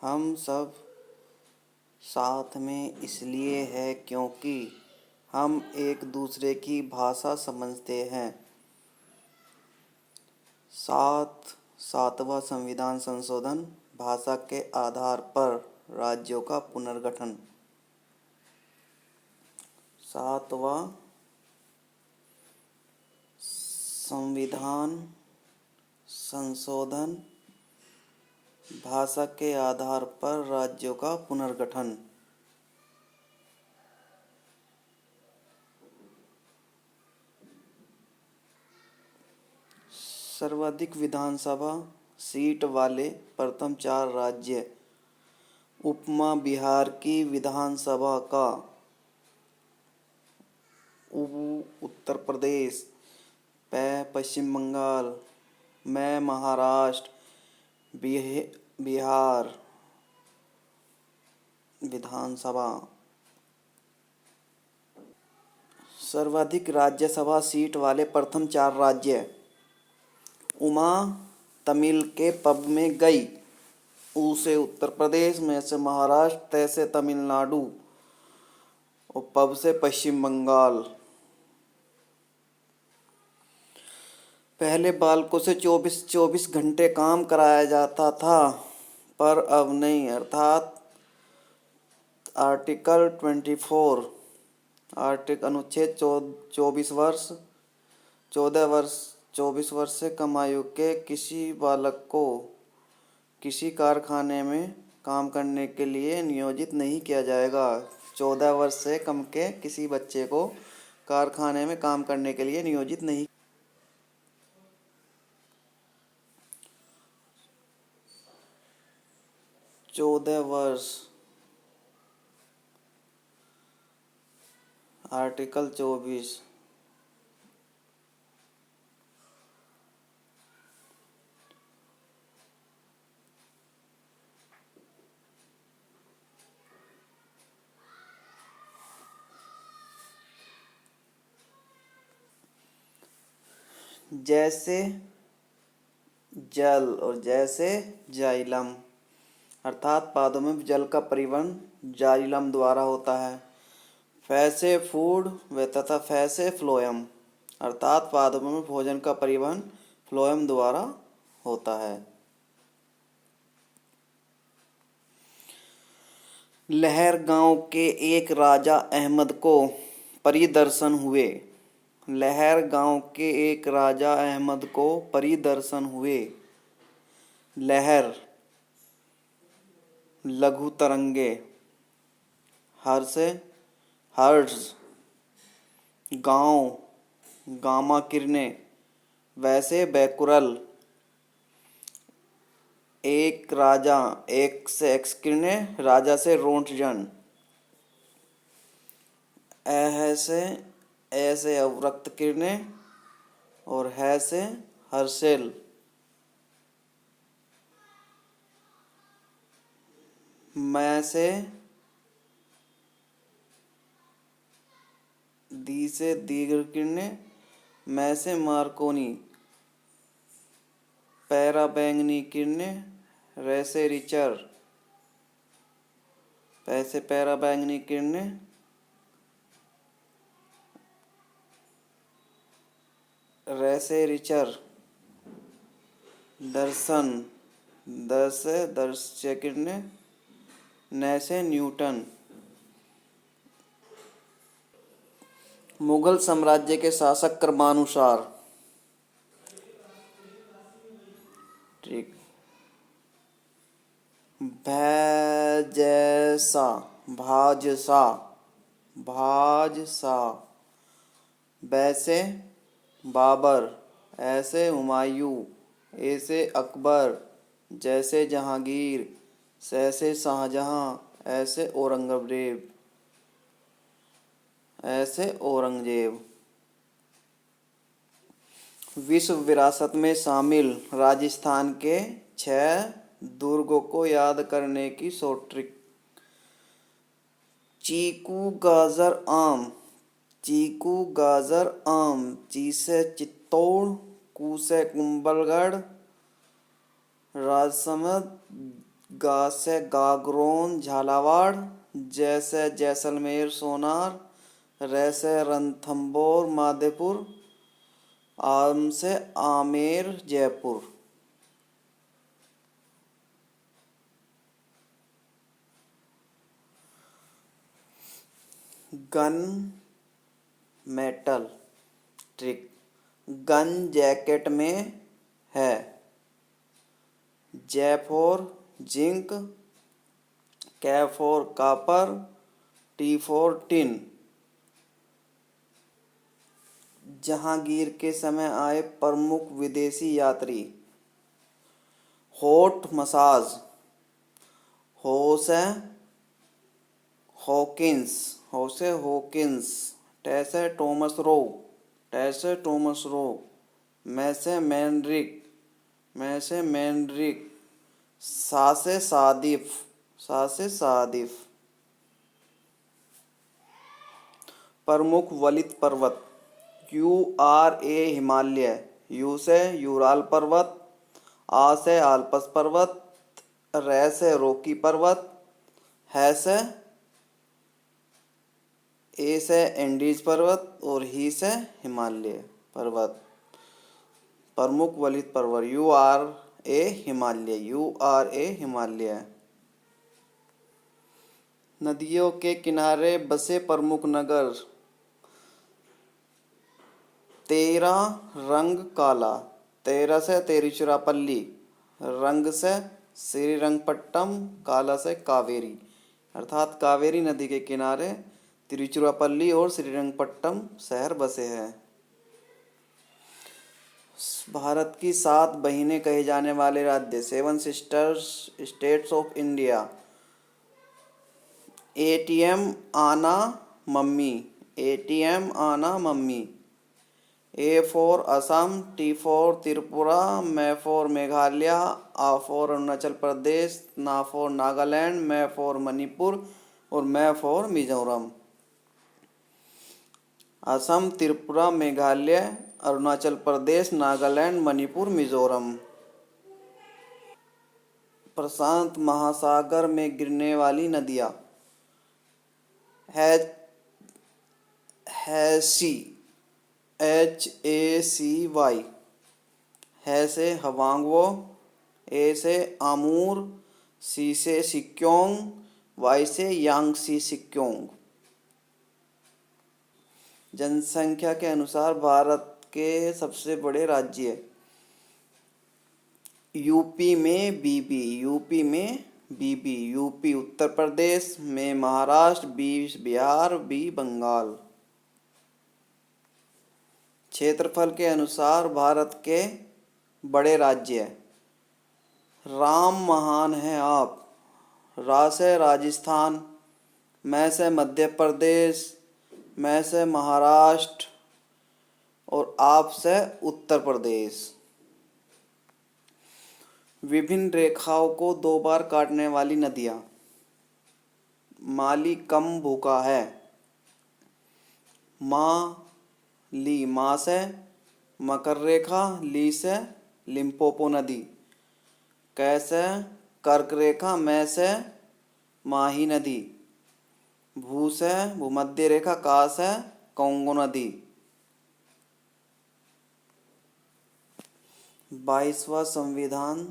हम सब साथ में इसलिए हैं क्योंकि हम एक दूसरे की भाषा समझते हैं। सातवां संविधान संशोधन, भाषा के आधार पर राज्यों का पुनर्गठन। सातवां संविधान संशोधन, भाषा के आधार पर राज्यों का पुनर्गठन। सर्वाधिक विधानसभा सीट वाले प्रथम 4 राज्य। उपमा बिहार की विधानसभा का, उत्तर प्रदेश, पश्चिम बंगाल, महाराष्ट्र, बिहार विधानसभा। सर्वाधिक राज्यसभा सीट वाले प्रथम 4 राज्य। उमा तमिल के पब में गई। ऊ से उत्तर प्रदेश, मैं से महाराष्ट्र, तय से तमिलनाडु और पब से पश्चिम बंगाल। पहले बालकों से 24 घंटे काम कराया जाता था, पर अब नहीं, अर्थात आर्टिकल 24 अनुच्छेद 24 वर्ष से कम आयु के किसी बालक को किसी कारखाने में काम करने के लिए नियोजित नहीं किया जाएगा। 14 वर्ष से कम के किसी बच्चे को कारखाने में काम करने के लिए नियोजित नहीं। 14 वर्ष, आर्टिकल 24। जैसे जल और जैसे जाइलम, अर्थात पादों में जल का परिवहन जाइलम द्वारा होता है। फैसे फूड व तथा फैसे फ्लोएम, अर्थात पादों में भोजन का परिवहन फ्लोएम द्वारा होता है। लहर गांव के एक राजा अहमद को परिदर्शन हुए। लहर गांव के एक राजा अहमद को परिदर्शन हुए। लहर लघु तरंगे, हर्ट्ज, गांव गामा किरणें, वैसे बैकुरल, एक राजा, एक से एक्स किरणें, राजा से रोंटजन, ऐसे अवरक्त किरणें और है से हर्षेल। मैं से दी से दीर्घ किरणें, मैं से मार्कोनी, पैरा बैंगनी किरणें, रे से रिचर, पैसे पैरा बैंगनी किरणें, रे से रिचर, दर्शन, दर्श किरणें, न से न्यूटन। मुगल साम्राज्य के शासक क्रमानुसार। ठीक। भाजसा, वैसे बाबर, ऐसे हुमायूं, ऐसे अकबर, जैसे जहांगीर, सैसे शाहजहां, ऐसे औरंगजेब, विश्व विरासत में शामिल राजस्थान के 6 दुर्गों को याद करने की शॉर्ट ट्रिक। चीकू गाजर आम, ची से चित्तौड़, कू से कुंभलगढ़, राजसमंद, गा से गागरोन झालावाड़, जैसे जैसलमेर सोनार, रे से रणथंभौर माधेपुर, आम से Amer Jaipur. Gun metal, trick, gun jacket में है। जे फॉर जिंक, के for copper, T for tin. Jahangir के समय आए प्रमुख विदेशी यात्री। हॉट मसाज, हो से हॉकिंस, हो से हॉकिंस, टैसे टॉमस रो, टैसे टॉमस रो, मैं से मैनरिक, मैं से मैनरिक, सा से सादिफ, सा से सादिफ। प्रमुख वलित पर्वत। U R A Himalaya, U से यूराल पर्वत, आ से आल्पस पर्वत, रे से रॉकी पर्वत, है से ए से एंडीज पर्वत और ही से हिमालय पर्वत। प्रमुख वलित पर्वत U R A Himalaya, U R A Himalaya. नदियों के किनारे बसे प्रमुख नगर। तेरा रंग काला, तेरा से तिरुचिरापल्ली, रंग से श्रीरंगपट्टम, काला से कावेरी। अर्थात कावेरी नदी के किनारे तिरुचिरापल्ली और श्रीरंगपट्टम शहर बसे हैं। भारत की 7 बहिनें कहे जाने वाले राज्य। 7 sisters states of India. ATM आना मम्मी, एटीएम आना मम्मी। A for Assam, T for Tripura, M for Meghalaya, A for Arunachal Pradesh, N for Nagaland, M for Manipur और मैं फॉर मिजोरम। असम, त्रिपुरा, मेघालय, अरुणाचल प्रदेश, नागालैंड, मणिपुर, मिजोरम। प्रशांत महासागर में गिरने वाली नदियाँ। हैसी, HACY, है से हवांगवो, ए से आमूर, सी से सिक्योंग, वाई से यांगसी सिक्योंग। जनसंख्या के अनुसार भारत के सबसे बड़े राज्य। यूपी में बीबी, यूपी में बीबी, यूपी उत्तर प्रदेश में, महाराष्ट्र, बी बिहार, बी बंगाल। क्षेत्रफल के अनुसार भारत के बड़े राज्य। राम महान हैं आप, रा से राजस्थान, मैं से मध्य प्रदेश, मैं से महाराष्ट्र और आप से उत्तर प्रदेश। विभिन्न रेखाओं को 2 बार काटने वाली नदियाँ। माली कम भूखा है। माँ ली, माँ से मकर रेखा, ली से लिम्पोपो नदी, कैसे कर्क रेखा, मैं से माही नदी, भू से भूमध्य रेखा, का से कोंगो नदी। 22वां संविधान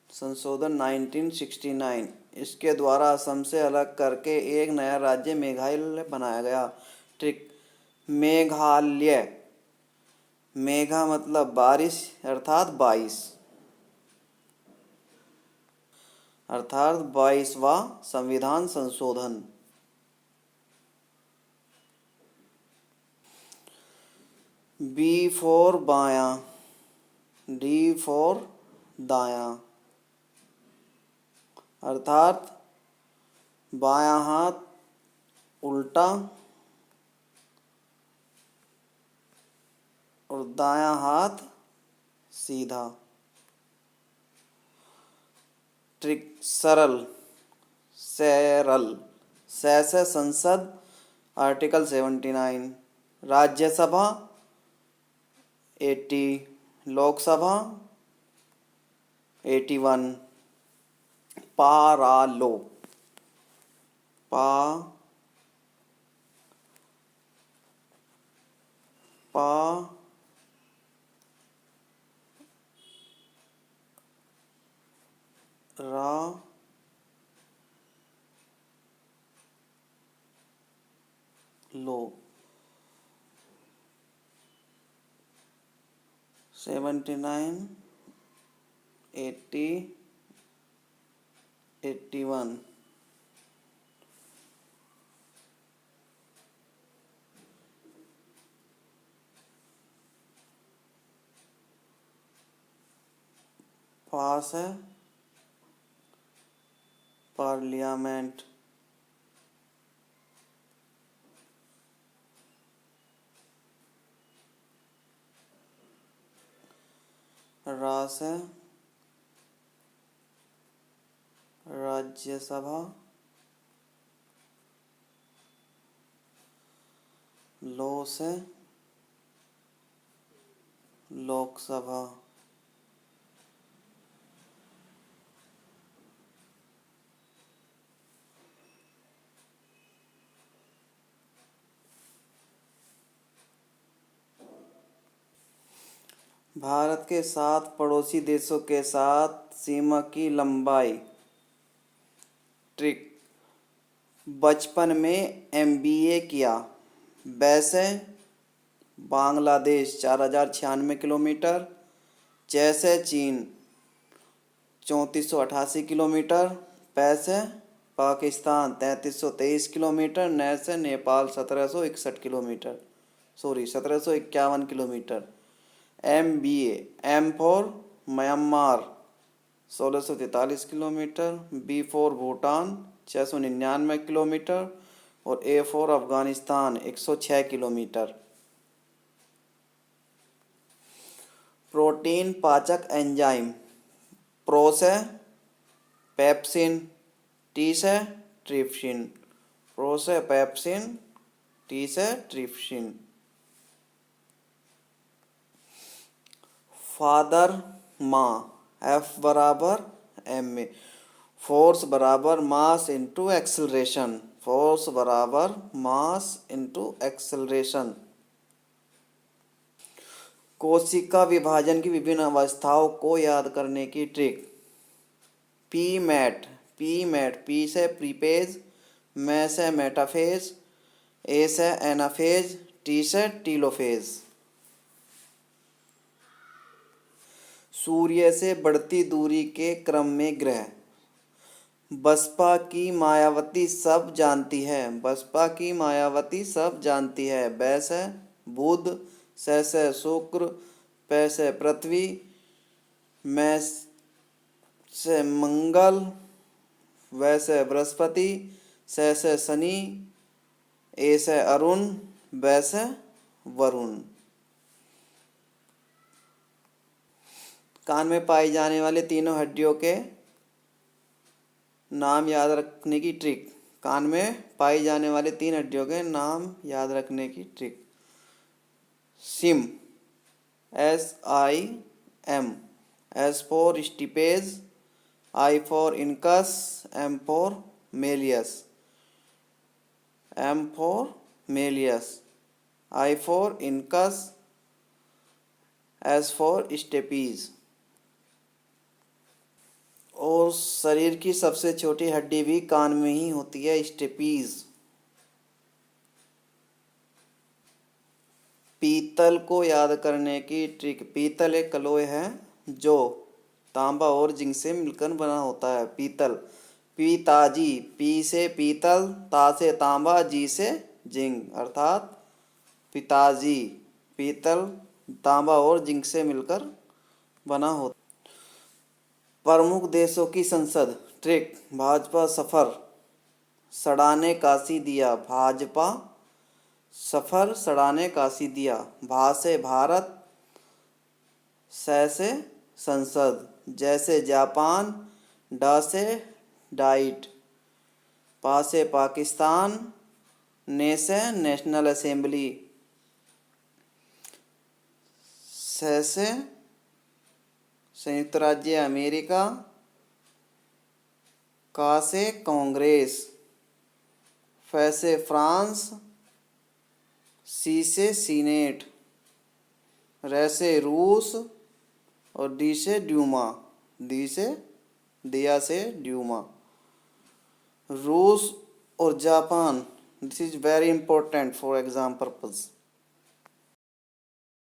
संशोधन 1969, इसके द्वारा असम से अलग करके एक नया राज्य मेघालय बनाया गया। ट्रिक, मेघालय, मेघा मतलब बारिश अर्थात 22, अर्थात 22वां संविधान संशोधन। बी फॉर बायां, डी फॉर दायां, अर्थात बायां हाथ उल्टा और दायां हाथ सीधा। ट्रिक, सरल, सरल, से संसद, आर्टिकल 79, राज्यसभा 80, लोकसभा 81, पारालो, पा पा रा लो। 79, 80, 81। पास है पार्लियामेंट, रास है राज्यसभा, लो से लोकसभा। भारत के 7 पड़ोसी देशों के साथ सीमा की लंबाई। ट्रिक। बचपन में एमबीए किया। वैसे बांग्लादेश 4096 किलोमीटर, जैसे चीन 3488 किलोमीटर, पैसे पाकिस्तान 3323 किलोमीटर, नैसे Nepal 1761 kilometre, sorry 1751 kilometre. M for Myanmar 1643 kilometre, B for Bhutan 699 kilometre और A for Afghanistan 106 kilometre. Protein पाचक एंजाइम। प्रो से पेप्सिन, टी से ट्रिप्सिन। प्रो से पेप्सिन, टी से ट्रिप्सिन। फादर माँ, एफ बराबर एम ए। फोर्स बराबर मास इंटू एक्सेलरेशन, फोर्स बराबर मास इंटू एक्सेलरेशन। कोशिका विभाजन की विभिन्न अवस्थाओं को याद करने की ट्रिक। पी मैट, पी से प्रीपेज, मै से मेटाफेज, ए से एनाफेज, टी से टीलोफेज। सूर्य से बढ़ती दूरी के क्रम में ग्रह। बसपा की मायावती सब जानती है, बसपा की मायावती सब जानती है। बै से बुध, से शुक्र, पै से पृथ्वी, मैं से मंगल, वै से बृहस्पति, से शनि, ए से अरुण, बै से वरुण। कान में पाई जाने वाले तीनों हड्डियों के नाम याद रखने की ट्रिक। कान में पाई जाने वाले 3 हड्डियों के नाम याद रखने की trick. SIM, SIM, S for stapes, I for incus, M for malleus, M for malleus, I for incus, S for stapes. और शरीर की सबसे छोटी हड्डी भी कान में ही होती है, स्टेपीज। पीतल को याद करने की ट्रिक। पीतल एक कलोय है जो तांबा और जिंक से मिलकर बना होता है। पीतल, पीताजी, पी से पीतल, ता से तांबा, जी से जिंक, अर्थात पिताजी। पीतल तांबा और जिंक से मिलकर बना होता। प्रमुख देशों की संसद। ट्रिक। भाजपा सफर सड़ाने काशी दिया, भाजपा सफर सड़ाने काशी दिया। भा से भारत, से संसद, जैसे जापान, डा से डाइट, पा से पाकिस्तान, ने से नेशनल असेंबली, से संयुक्त राज्य अमेरिका, का से कांग्रेस, फ से फ्रांस, सी से सीनेट, र से रूस और डी से ड्यूमा, दिया से ड्यूमा। रूस और Japan, this is very important for exam purpose.